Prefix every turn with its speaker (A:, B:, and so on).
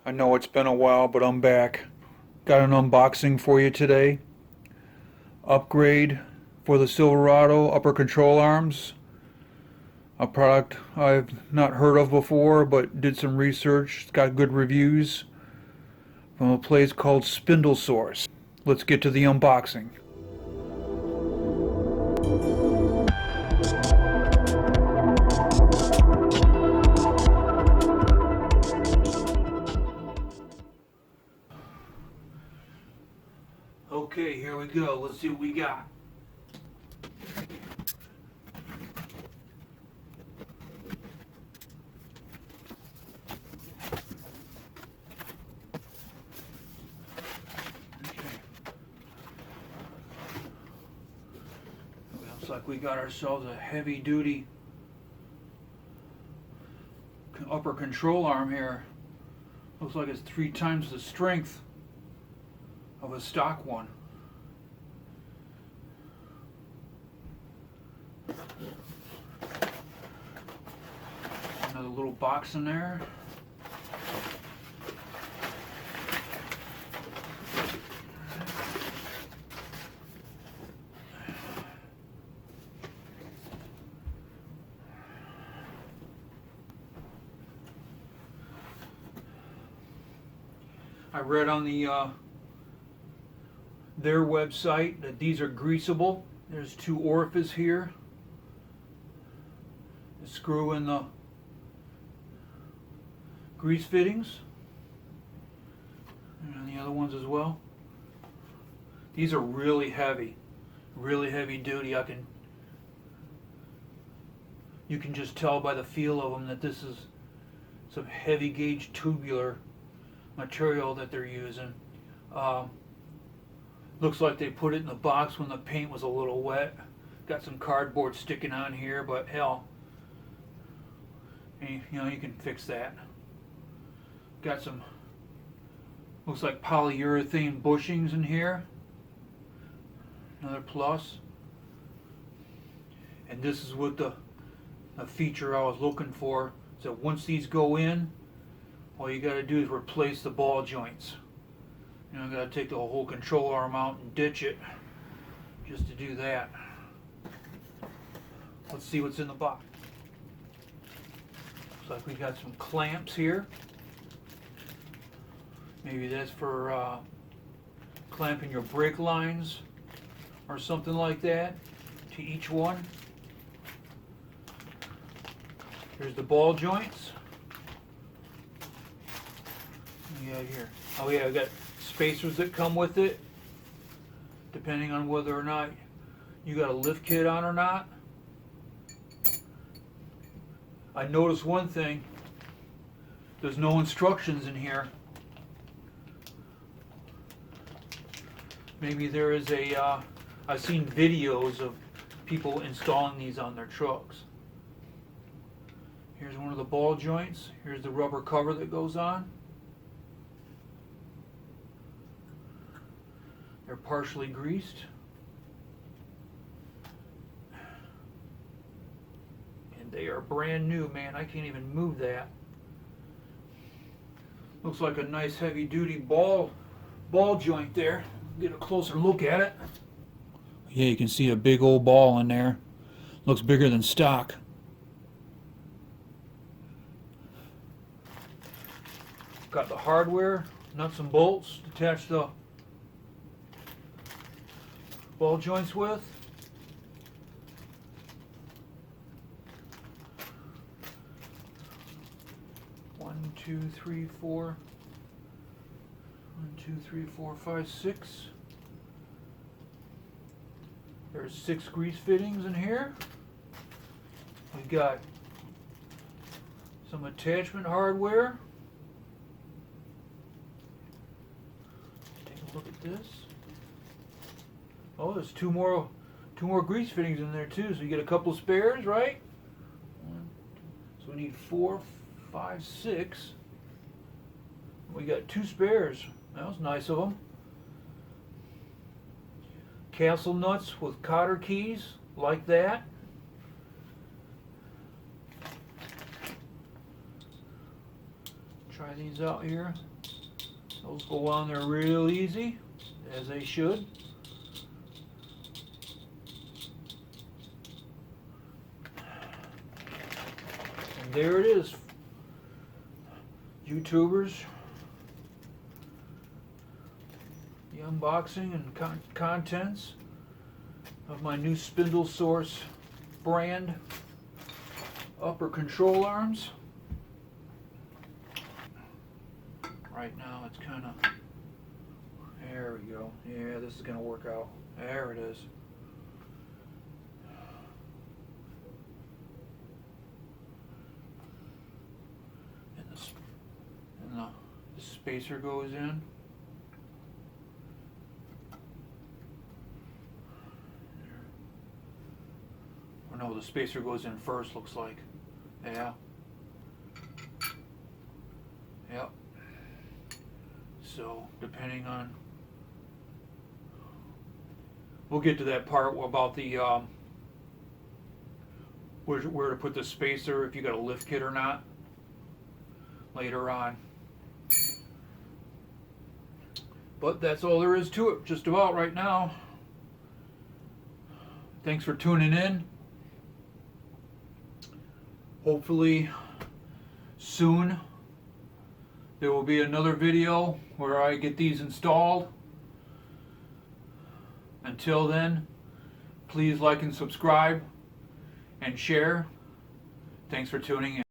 A: I know it's been a while, but I'm back. Got an unboxing for you today. Upgrade for the Silverado upper control arms. A product I've not heard of before, but did some research. It's got good reviews from a place called Spindle Source. Let's get to the unboxing. Okay, here we go. Let's see what we got. Looks like we got ourselves a heavy-duty upper control arm here. Looks like it's 3 times the strength of a stock one. Another little box in there. I read on their website that these are greasable. There's 2 orifices here. The screw in the grease fittings, and the other ones as well. These are really heavy duty. You can just tell by the feel of them that this is some heavy gauge tubular material that they're using. Looks like they put it in the box when the paint was a little wet. Got some cardboard sticking on here, but hell, you can fix that. Got some, looks like polyurethane bushings in here. Another plus. And this is what the feature I was looking for. So once these go in, all you got to do is replace the ball joints. I got to take the whole control arm out and ditch it just to do that. Let's see what's in the box. Looks like we got some clamps here. Maybe that's for clamping your brake lines or something like that to each one. Here's the ball joints. What do we got here? Oh yeah, I got spacers that come with it, depending on whether or not you got a lift kit on or not. I noticed one thing. There's no instructions in here. Maybe there is a, I've seen videos of people installing these on their trucks. Here's one of the ball joints. Here's the rubber cover that goes on. They're partially greased. And they are brand new, man. I can't even move that. Looks like a nice heavy duty ball joint there. Get a closer look at it. Yeah, you can see a big old ball in there. Looks bigger than stock. Got the hardware, nuts and bolts to attach the ball joints with. One, two, three, four. 1, 2, 3, 4, 5, 6. There's 6 grease fittings in here. We got some attachment hardware. Take a look at this. Oh, there's two more grease fittings in there too, so you get a couple of spares, right? So we need 4, 5, 6. We got 2 spares. That was nice of them. Castle nuts with cotter keys, like that. Try these out here. Those go on there real easy, as they should. And there it is, YouTubers. The unboxing and contents of my new Spindle Source brand upper control arms. Right now it's kind of, there we go. Yeah, this is going to work out. There it is. And the spacer goes in. Or no, the spacer goes in first, looks like. Yeah. Yep. So, depending on, we'll get to that part about the where to put the spacer, if you got a lift kit or not, later on. But that's all there is to it, just about right now. Thanks for tuning in. Hopefully soon there will be another video where I get these installed. Until then, please like and subscribe and share. Thanks for tuning in.